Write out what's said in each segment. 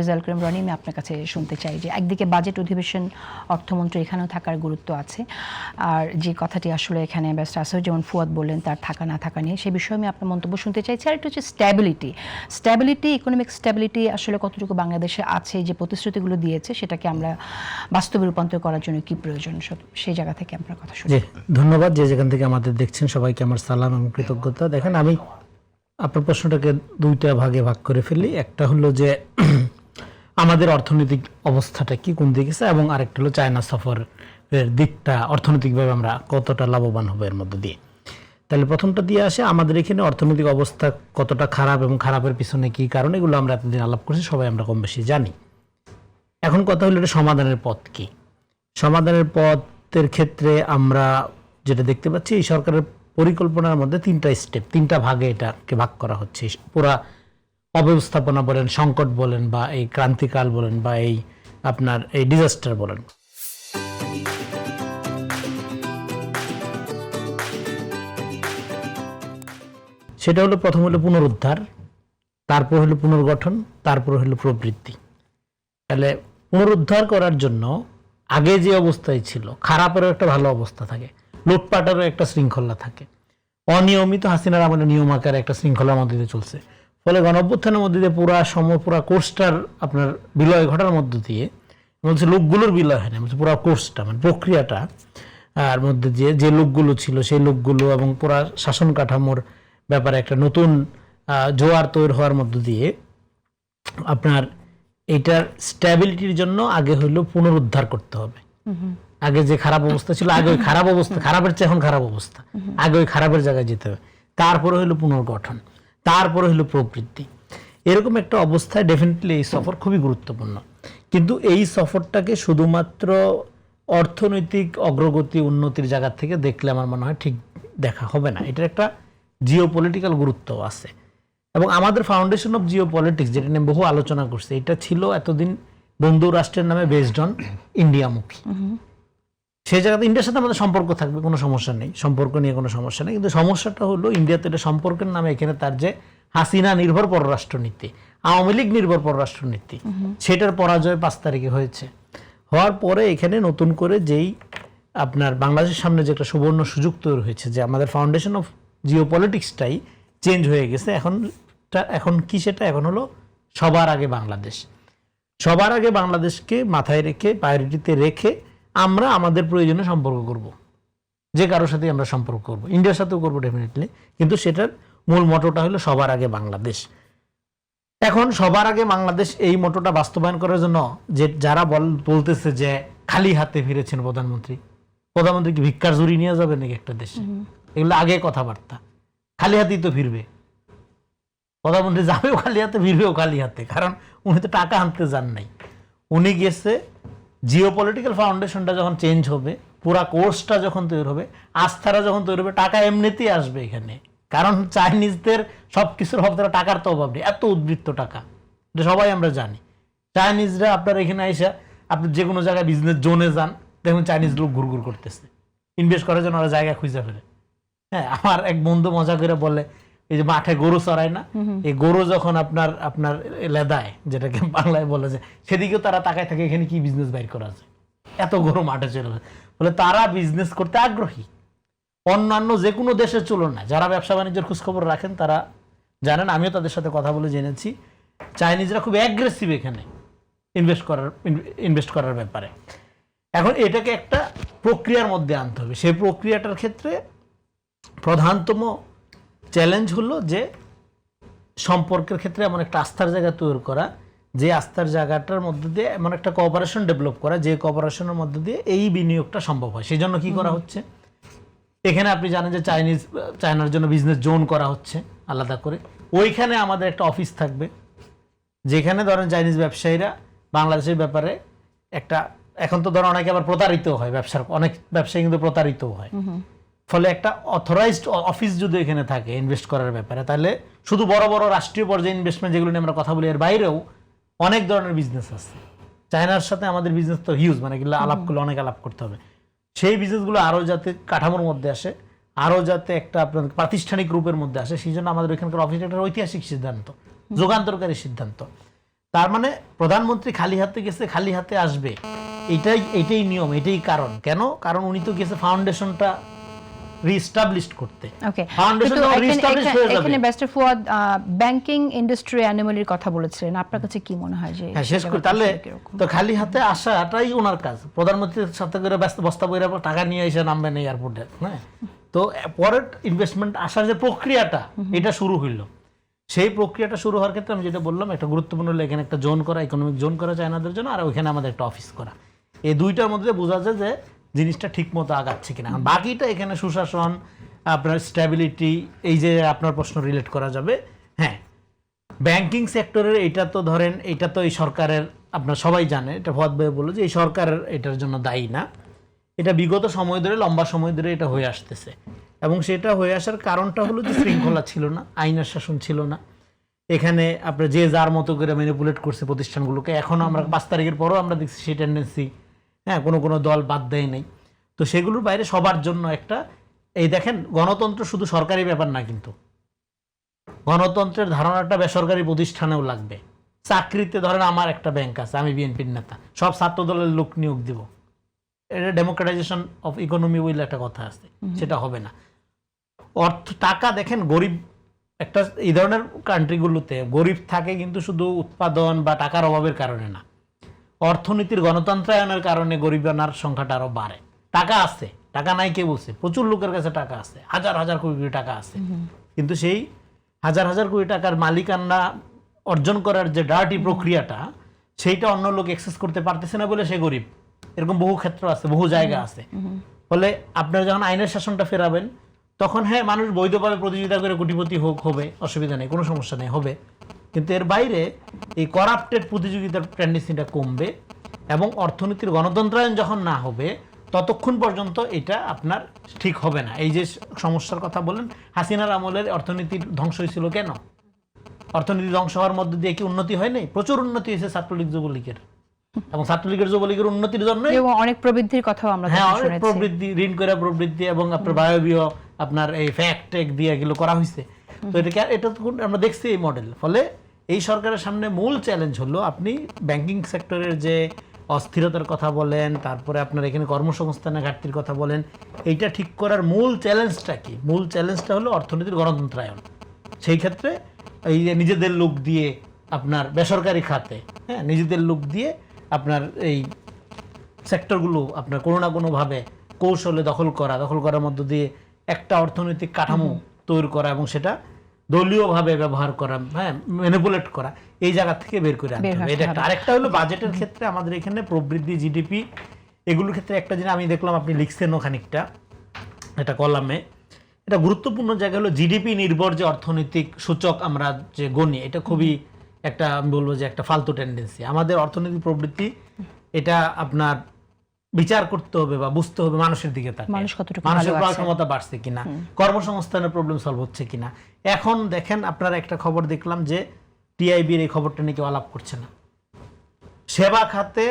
রেজাউল করিম রনি, আমি আপনার কাছে শুনতে চাই যে একদিকে বাজেট অধিবেশন, অর্থমন্ত্রী এখানেও থাকার গুরুত্ব আছে, আর যে কথাটি আসলে এখানে ব্যারিস্টার আসিফুজ্জামান ফুয়াদ বললেন তার থাকা না থাকা নিয়ে, সেই বিষয়ে আমি আপনার মন্তব্য শুনতে চাইছি। আর একটা হচ্ছে স্ট্যাবিলিটি, ইকোনমিক স্ট্যাবিলিটি আসলে কতটুকু বাংলাদেশে আছে, যে প্রতিশ্রুতিগুলো দিয়েছে সেটাকে আমরা বাস্তবে রূপান্তর করার জন্য কি প্রয়োজন, সেই জায়গা থেকে আপনার কথা শুনি। ধন্যবাদ। যে যেখান থেকে আমাদের দেখছেন সবাইকে আমার সালাম এবং কৃতজ্ঞতা। দেখেন, আমি আপনার প্রশ্নটাকে দুইটা ভাগে ভাগ করে ফেলি। একটা হলো যে আমাদের অর্থনৈতিক অবস্থাটা কি, কোন দিকে আছে, এবং আরেকটা হলো চায়না সফরের দিকটা, অর্থনৈতিকভাবে আমরা কতটা লাভবান হবো এর মধ্যে দিয়ে। তাহলে প্রথমটা দিয়ে আসে, আমাদের এখানে অর্থনৈতিক অবস্থা কতটা খারাপ এবং খারাপের পিছনে কি কারণ, এগুলো আমরা এতদিন আলাপ করছি, সবাই আমরা কম বেশি জানি। এখন কথা হলো এটা সমাধানের পথ কি। সমাধানের পথের ক্ষেত্রে আমরা যেটা দেখতে পাচ্ছি, এই সরকারের পরিকল্পনার মধ্যে তিনটা স্টেপ, তিনটা ভাগে এটাকে ভাগ করা হচ্ছে। পুরা অব্যবস্থাপনা বলেন, সংকট বলেন, বা এই ক্রান্তিকাল বলেন, বা এই আপনার এই ডিজাস্টার বলেন। সেটা হলো, প্রথম হলো পুনরুদ্ধার, তারপর হলো পুনর্গঠন, তারপর হলো প্রবৃদ্ধি। তাহলে পুনরুদ্ধার করার জন্য আগে যে অবস্থায় ছিল, খারাপেরও একটা ভালো অবস্থা থাকে, লুটপাটেরও একটা শৃঙ্খলা থাকে, অনিয়মিত হাসিনার আমলে নিয়ম আকারে একটা শৃঙ্খলার মধ্যে দিয়ে চলছে। ফলে গণঅভ্যুত্থানের মধ্যে দিয়ে পুরা কোর্সটার আপনার বিলয় ঘটার মধ্য দিয়ে, বলছে লোকগুলোর বিলয় হয় না, বলছে পুরা কোর্সটা মানে প্রক্রিয়াটা আর মধ্যে দিয়ে যে লোকগুলো ছিল সেই লোকগুলো এবং পুরা শাসন কাঠামোর ব্যাপারে একটা নতুন জোয়ার তৈরি হওয়ার মধ্য দিয়ে আপনার এটার স্ট্যাবিলিটির জন্য আগে হইলো পুনরুদ্ধার করতে হবে। আগে যে খারাপ অবস্থা ছিল, আগে ওই খারাপ অবস্থা, খারাপের চেয়ে এখন খারাপ অবস্থা, আগে ওই খারাপের জায়গায় যেতে হবে। তারপরে হইলো পুনর্গঠন, তারপরে হইলো প্রবৃদ্ধি। এরকম একটা অবস্থায় ডেফিনেটলি এই সফর খুবই গুরুত্বপূর্ণ। কিন্তু এই সফরটাকে শুধুমাত্র অর্থনৈতিক অগ্রগতি উন্নতির জায়গা থেকে দেখলে আমার মনে হয় ঠিক দেখা হবে না। এটার একটা জিও পলিটিক্যাল গুরুত্ব আছে। এবং আমাদের ফাউন্ডেশন অফ জিও পলিটিক্স, যেটা নিয়ে বহু আলোচনা করছে, এটা ছিল এতদিন বন্ধু রাষ্ট্রের নামে বেসড অন ইন্ডিয়ামুখী। সেই জায়গাতে ইন্ডিয়ার সাথে আমাদের সম্পর্ক থাকবে, কোনো সমস্যা নেই, সম্পর্ক নিয়ে কোনো সমস্যা নেই। কিন্তু সমস্যাটা হলো ইন্ডিয়াতে এটা সম্পর্কের নামে এখানে তার যে হাসিনা নির্ভর পররাষ্ট্রনীতি, আওয়ামী লীগ নির্ভর পররাষ্ট্রনীতি, সেটার পরাজয় 5 তারিখে হয়েছে। হওয়ার পরে এখানে নতুন করে যেই আপনার বাংলাদেশের সামনে যে একটা সুবর্ণ সুযোগ তৈরি হয়েছে, যে আমাদের ফাউন্ডেশন অফ জিও পলিটিক্সটাই চেঞ্জ হয়ে গেছে। এখন কি সেটা, এখন হলো সবার আগে বাংলাদেশ। সবার আগে বাংলাদেশকে মাথায় রেখে, প্রায়োরিটিতে রেখে আমরা আমাদের প্রয়োজনে সম্পর্ক করব, যে কারোর সাথে আমরা সম্পর্ক করব, ইন্ডিয়ার সাথেও করবো ডেফিনেটলি, কিন্তু সেটার মূল মোটোটা হলো সবার আগে বাংলাদেশ। এখন সবার আগে বাংলাদেশ, এই মোটোটা বাস্তবায়ন করার জন্য যে যারা বলতেছে যে খালি হাতে ফিরেছেন প্রধানমন্ত্রী কি ভিক্ষার জুড়ি নিয়ে যাবে নাকি একটা দেশে, এগুলো আগে কথাবার্তা। খালি হাতেই তো ফিরবে প্রধানমন্ত্রী, যাবেও খালি হাতে, ফিরবেও খালি হাতে, কারণ উনি তো টাকা আনতে যান নাই। উনি গেছে জিও পলিটিক্যাল ফাউন্ডেশনটা যখন চেঞ্জ হবে, পুরা কোর্সটা যখন তৈরি হবে, আস্থারা যখন তৈরি হবে, টাকা এমনিতেই আসবে এখানে। কারণ চাইনিজদের সব কিছুর অভাব, টাকার তো অভাব নেই, এত উদ্বৃত্ত টাকা, এটা সবাই আমরা জানি। চাইনিজরা আপনার এখানে আইসা, আপনি যে কোনো জায়গায় বিজনেস জোনে যান, দেখুন চাইনিজ লোক ঘুরঘুর করতেছে, ইনভেস্ট করার জন্য ওরা জায়গা খুঁজে ফেলে। হ্যাঁ, আমার এক বন্ধু মজা করে বলে, এই যে মাঠে গরু চড়ায় না, এই গরু যখন আপনার লেদায়, যেটাকে বাংলায় বলে, যে সেদিকেও তারা তাকায় থাকে, এখানে কি বিজনেস বাইর করা যায়, এত গরু মাঠে চলে বলে। তারা বিজনেস করতে আগ্রহী, অন্যান্য যে কোনো দেশের তুলনায়। যারা ব্যবসা বাণিজ্যের খোঁজখবর রাখেন তারা জানেন, আমিও তাদের সাথে কথা বলে জেনেছি, চাইনিজরা খুব অ্যাগ্রেসিভ এখানে ইনভেস্ট করার ব্যাপারে। এখন এটাকে একটা প্রক্রিয়ার মধ্যে আনতে হবে। সেই প্রক্রিয়াটার ক্ষেত্রে প্রধানতম চ্যালেঞ্জ হলো যে সম্পর্কের ক্ষেত্রে এমন একটা আস্থার জায়গা তৈরি করা, যে আস্থার জায়গাটার মধ্যে দিয়ে এমন একটা কোঅপারেশন ডেভেলপ করা, যে কোঅপারেশনের মধ্যে দিয়ে এই বিনিয়োগটা সম্ভব হয়। সেই জন্য কি করা হচ্ছে, এখানে আপনি জানেন যে চায়নার জন্য বিজনেস জোন করা হচ্ছে আলাদা করে। ওইখানে আমাদের একটা অফিস থাকবে, যেখানে ধরেন চাইনিজ ব্যবসায়ীরা বাংলাদেশের ব্যাপারে একটা, এখন তো ধরেন অনেকে আবার প্রতারিত হয়, ব্যবসার অনেক ব্যবসায়ী কিন্তু প্রতারিত হয়। ফলে একটা অথরাইজড অফিস যদি এখানে থাকে ইনভেস্ট করার ব্যাপারে, তাহলে শুধু বড় বড় রাষ্ট্রীয় পর্যায়ে ইনভেস্টমেন্ট যেগুলো নিয়ে আমরা কথা বলি, এর বাইরেও অনেক ধরনের বিজনেস আছে। চায়নার সাথে আমাদের বিজনেস তো হিউজ, মানে এগুলো আলাপ করলে অনেক আলাপ করতে হবে। সেই বিজনেসগুলো আরও যাতে কাঠামোর মধ্যে আসে, আরও যাতে একটা আপনার প্রাতিষ্ঠানিক রূপের মধ্যে আসে, সেই জন্য আমাদের এখানকার অফিস একটা ঐতিহাসিক সিদ্ধান্ত, যুগান্তরকারী সিদ্ধান্ত। তার মানে প্রধানমন্ত্রী খালি হাতে গেছে, খালি হাতে আসবে, এটাই নিয়ম, এটাই কারণ। কেন? কারণ উনি তো গেছে ফাউন্ডেশনটা রিস্টাবলিশ করতে। ওকে, ফাউন্ডেশন রিস্টাবলিশ হয়ে যাবে। এখানে ব্যারিস্টার ফুয়াদ ব্যাংকিং ইন্ডাস্ট্রি অ্যানোমালির কথা বলেছিলেন, আপনার কাছে কি মনে হয় যে হ্যাঁ, শেষ করি তাহলে। তো খালি হাতে আসাটাই ওনার কাজ। প্রধানমন্ত্রীর সাথে করে বস্তা বইরা টাকা নিয়ে এসে নামবেন এয়ারপোর্টে, হ্যাঁ। তো পরের ইনভেস্টমেন্ট আসার যে প্রক্রিয়াটা, এটা শুরু হইলো। সেই প্রক্রিয়াটা শুরু হওয়ার ক্ষেত্রে আমি যেটা বললাম, একটা গুরুত্বপূর্ণ হলো এখানে একটা জোন করা, ইকোনমিক জোন করা চায়নাদের জন্য, আর ওইখানে আমাদের একটা অফিস করা। এই দুইটার মধ্যে বোঝা যায় যে জিনিসটা ঠিক মতো আগাচ্ছে কিনা। বাকিটা এখানে সুশাসন, আপনার স্ট্যাবিলিটি, এই যে আপনার প্রশ্ন রিলেট করা যাবে। হ্যাঁ, ব্যাংকিং সেক্টরের এটা তো ধরেন, এটা তো এই সরকারের, আপনার সবাই জানে, এটা ফুয়াদ ভাই বললো যে এই সরকারের এটার জন্য দায়ী না। এটা বিগত সময় ধরে, লম্বা সময় ধরে এটা হয়ে আসতেছে। এবং সেটা হয়ে আসার কারণটা হলো যে শৃঙ্খলা ছিল না, আইনের শাসন ছিল না। এখানে আপনার যে যার মতো করে ম্যানিপুলেট করছে প্রতিষ্ঠানগুলোকে। এখনও আমরা 5 তারিখের পরও আমরা দেখছি সেই টেন্ডেন্সি। হ্যাঁ, কোনো দল বাদ দেয় নাই। তো সেগুলোর বাইরে সবার জন্য একটা, এই দেখেন, গণতন্ত্র শুধু সরকারি ব্যাপার না, কিন্তু গণতন্ত্রের ধারণাটা বেসরকারি প্রতিষ্ঠানেও লাগবে। চাকরিতে ধরেন আমার একটা ব্যাংক আছে, আমি বিএনপির নেতা, সব ছাত্র দলের লোক নিয়োগ দিব, এটা ডেমোক্রেটাইজেশন অফ ইকোনমি বলে একটা কথা আছে, সেটা হবে না। টাকা দেখেন, গরিব একটা এই ধরনের কান্ট্রিগুলোতে গরিব থাকে কিন্তু শুধু উৎপাদন বা টাকার অভাবের কারণে না, অর্থনীতির গণতন্ত্রায়নের কারণে গরিবানার সংখ্যাটা আরো বাড়ে। টাকা আছে, টাকা নাই কে বলছে? প্রচুর লোকের কাছে টাকা আছে, হাজার হাজার কোটি কোটি টাকা আছে, কিন্তু সেই হাজার হাজার কোটি টাকার মালিকানা অর্জন করার যে ডার্টি প্রক্রিয়াটা, সেইটা অন্য লোক অ্যাক্সেস করতে পারতেছে না বলে সে গরিব। এরকম বহু ক্ষেত্র আছে, বহু জায়গা আছে। ফলে আপনারা যখন আইনের শাসনটা ফেরাবেন, তখন হ্যাঁ, মানুষ বৈধভাবে প্রতিযোগিতা করে কোটিপতি হবে, অসুবিধা নেই, কোনো সমস্যা নেই, হবে। কিন্তু এর বাইরে এই করাপ্টেড প্রতিযোগিতার টেন্ডেন্সিটা কমবে, এবং অর্থনীতির গণতন্ত্রায়ন যখন না হবে, ততক্ষণ পর্যন্ত এটা আপনার ঠিক হবে না। এই যে সমস্যার কথা বলেন, হাসিনার আমলের অর্থনীতির ধ্বংস হয়েছিল কেন? অর্থনীতি ধ্বংস হওয়ার মধ্যে দিয়ে কি উন্নতি হয় নাই? প্রচুর উন্নতি হয়েছে ছাত্রলীগ যুবলীগের, এবং ছাত্রলীগের যুবলীগের উন্নতির জন্য অনেক প্রবৃদ্ধির কথাও আমরা হ্যাঁ, অনেক প্রবৃদ্ধি, ঋণ করে প্রবৃদ্ধি, এবং আপনার বায়বীয়, আপনার এই ফ্যাক্ট দিয়ে এগুলো করা হয়েছে। তো এটা তো আমরা দেখছি এই মডেল। ফলে এই সরকারের সামনে মূল চ্যালেঞ্জ হলো, আপনি ব্যাংকিং সেক্টরের যে অস্থিরতার কথা বলেন, তারপরে আপনার এখানে কর্মসংস্থানের ঘাটতির কথা বলেন, এইটা ঠিক করার মূল চ্যালেঞ্জটা কি? মূল চ্যালেঞ্জটা হলো অর্থনীতির গণতন্ত্রায়ন। সেই ক্ষেত্রে এই যে নিজেদের লোক দিয়ে আপনার বেসরকারি খাতে, হ্যাঁ, নিজেদের লোক দিয়ে আপনার এই সেক্টরগুলো আপনার কোনো না কোনোভাবে কৌশলে দখল করার মধ্য দিয়ে একটা অর্থনৈতিক কাঠামো তৈরি করা, এবং সেটা দলীয়ভাবে ব্যবহার করা, হ্যাঁ, ম্যানিপুলেট করা, এই জায়গা থেকে বের করে আনতে হবে। এটা একটা। আরেকটা হলো বাজেটের ক্ষেত্রে আমাদের এখানে প্রবৃদ্ধি, জিডিপি, এগুলোর ক্ষেত্রে একটা জিনিস আমি দেখলাম, আপনি লিখছেন খানিকটা এটা কলামে, এটা গুরুত্বপূর্ণ জায়গা হলো জিডিপি নির্ভর যে অর্থনৈতিক সূচক আমরা যে গণি, এটা খুবই একটা, আমি বলবো যে একটা ফালতু টেন্ডেন্সি। আমাদের অর্থনৈতিক প্রবৃদ্ধি এটা আপনার বিচার করতে হবে বা বুঝতে হবে মানুষের দিকে তাকিয়ে, মানুষের ক্রয় ক্ষমতা বাড়ছে কিনা, কর্মসংস্থানের প্রবলেম সলভ হচ্ছে কিনা। এখন দেখেন, আপনারা একটা খবর দেখলাম যে টিআইবির এই খবরটা নিয়ে কেউ আলাপ করছে না। সেবা খাতে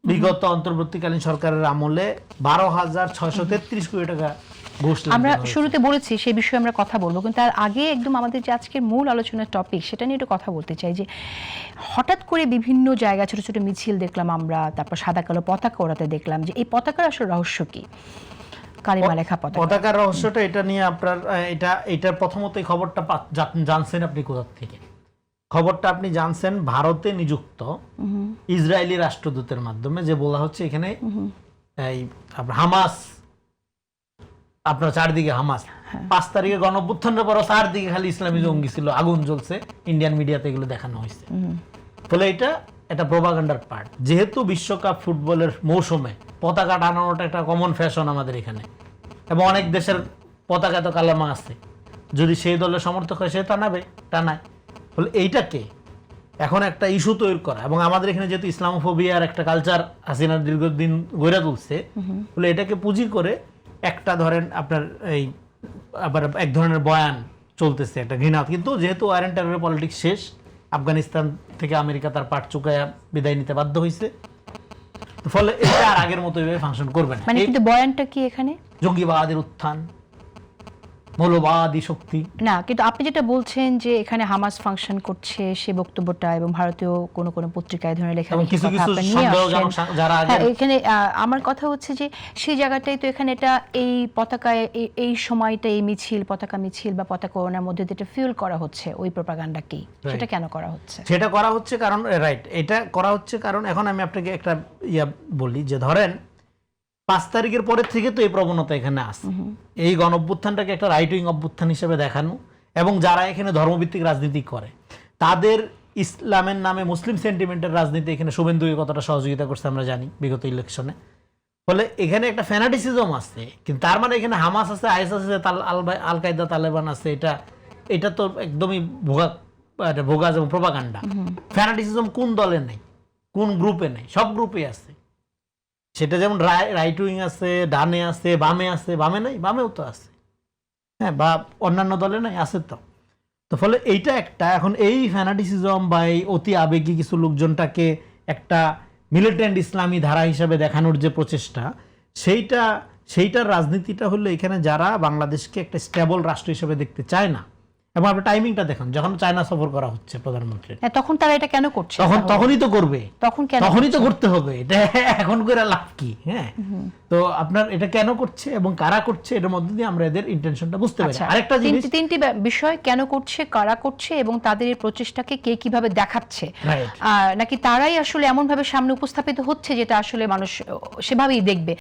বিগত অন্তর্বর্তীকালীন সরকারের আমলে 12,633 কোটি টাকা ঘুষ। আমরা শুরুতে বলেছি সেই বিষয়ে আমরা কথা বলবো, কিন্তু তার আগে একদম আমাদের যে আজকের মূল আলোচনার টপিক, সেটা নিয়ে একটু কথা বলতে চাই। যে হঠাৎ করে বিভিন্ন জায়গায় ছোট ছোট মিছিল দেখলাম আমরা, তারপর সাদা কালো পতাকা ওড়াতে দেখলাম, যে এই পতাকার আসলে রহস্য কি? কালিমা লেখা পতাকার রহস্যটা এটা নিয়ে আপনার এটা প্রথমত এই খবরটা জানছেন আপনি কোথা থেকে? খবরটা আপনি জানছেন ভারতে নিযুক্ত ইসরায়েলি রাষ্ট্রদূতের মাধ্যমে, যে বলা হচ্ছে এখানে এই হামাস, আপনার চারদিকে হামাস, 5 তারিখে গণঅভ্যুত্থানের পর চারদিকে খালি ইসলামী জঙ্গি ছিল, আগুন জ্বলছে, ইন্ডিয়ান মিডিয়াতে এগুলো দেখানো হয়েছে। ফলে এটা প্রোপাগান্ডার পার্ট। যেহেতু বিশ্বকাপ ফুটবলের মৌসুমে পতাকা টানানোটা একটা কমন ফ্যাশন আমাদের এখানে, এবং অনেক দেশের পতাকা তো কালামা আছে, যদি সেই দলের সমর্থক হয় সে টানায়। ফলে এইটাকে এখন একটা ইস্যু তৈরি করা, এবং আমাদের এখানে যেহেতু ইসলামোফোবিয়ার একটা কালচার হাসিনার দীর্ঘদিন গড়ে তুলছে, ফলে এটাকে পুঁজি করে একটা ধরেন আপনার এই আবার এক ধরনের বয়ান চলতেছে, একটা ঘৃণা। কিন্তু যেহেতু ওয়ার অ্যান্ড টেরর পলিটিক্স শেষ, আফগানিস্তান থেকে আমেরিকা তার পাট চুকায়া বিদায় নিতে বাধ্য হয়েছে, ফলে এটা আর আগের মতো এভাবে ফাংশন করবে না। মানে কিন্তু বয়ানটা কি এখানে? জঙ্গিবাদের উত্থান, মৌলবাদী শক্তি। না, কিন্তু আপনি যেটা বলছেন যে এখানে হামাস ফাংশন করছে, সে বক্তব্যটা এবং ভারতীয় কোন কোন পত্রিকায় ধরে লেখা এবং কিছু কিছু সন্দেহজনক যারা আগে এখানে আমার কথা হচ্ছে যে সেই জায়গাটাই তো এখানে এটা এই পতাকায় এই সময়টা এই মিছিল, পতাকা মিছিল বা পতাকা ওড়ানোর মধ্যে যেটা ফিউল করা হচ্ছে ওই প্রোপাগান্ডাকেই, সেটা কেন করা হচ্ছে? সেটা করা হচ্ছে কারণ রাইট, এটা করা হচ্ছে কারণ এখন আমি আপনাকে একটা বলি যে ধরেন 5 তারিখের পরের থেকে তো এই প্রবণতা এখানে আসে, এই গণ অভ্যুত্থানটাকে একটা রাইট উইং অভ্যুত্থান হিসেবে দেখানো, এবং যারা এখানে ধর্মভিত্তিক রাজনীতি করে তাদের ইসলামের নামে মুসলিম সেন্টিমেন্টের রাজনীতি এখানে শুভেন্দু কতটা সহযোগিতা করছে আমরা জানি বিগত ইলেকশনে। ফলে এখানে একটা ফ্যানাটিসিজম আছে, কিন্তু তার মানে এখানে হামাস আছে, আইএস আছে, আল কায়দা, তালেবান আছে, এটা তো একদমই ভোগা এবং প্রোপাগান্ডা। ফ্যানাটিসিজম কোন দলে নেই, কোন গ্রুপে নেই? সব গ্রুপে আছে। সেটা যেমন রাইট উইং আছে, ডানে আছে, বামে আছে, বামে নাই, বামেও তো আছে, হ্যাঁ, বা অন্যান্য দলে নাই, আছে তো। তো ফলে এইটা একটা, এখন এই ফ্যানাটিসিজম বা এই অতি আবেগী কিছু লোকজনটাকে একটা মিলিটেন্ট ইসলামী ধারা হিসাবে দেখানোর যে প্রচেষ্টা, সেইটার রাজনীতিটা হলো এখানে যারা বাংলাদেশকে একটা স্টেবল রাষ্ট্র হিসেবে দেখতে চায় না। এবং আপনি টাইমিংটা দেখুন, যখন চায়না সফর করা হচ্ছে প্রধানমন্ত্রী, তখন তারা এটা কেন করছে? তখনই তো করবে, তখনই তো করছে? করতে হবে, এটা এখন করে লাভ কি? হ্যাঁ, তো আপনার এটা কেন করছে এবং কারা করছে, এটার মধ্যে দিয়ে আমরা এদের ইন্টেনশনটা বুঝতে পারি। আরেকটা জিনিস, তিনটি বিষয়, কেন করছে, কারা করছে এবং তাদের এই প্রচেষ্টাকে কে কিভাবে দেখাচ্ছে, নাকি তারাই আসলে এমন ভাবে সামনে উপস্থাপিত হচ্ছে যেটা আসলে মানুষ সেভাবেই দেখবে।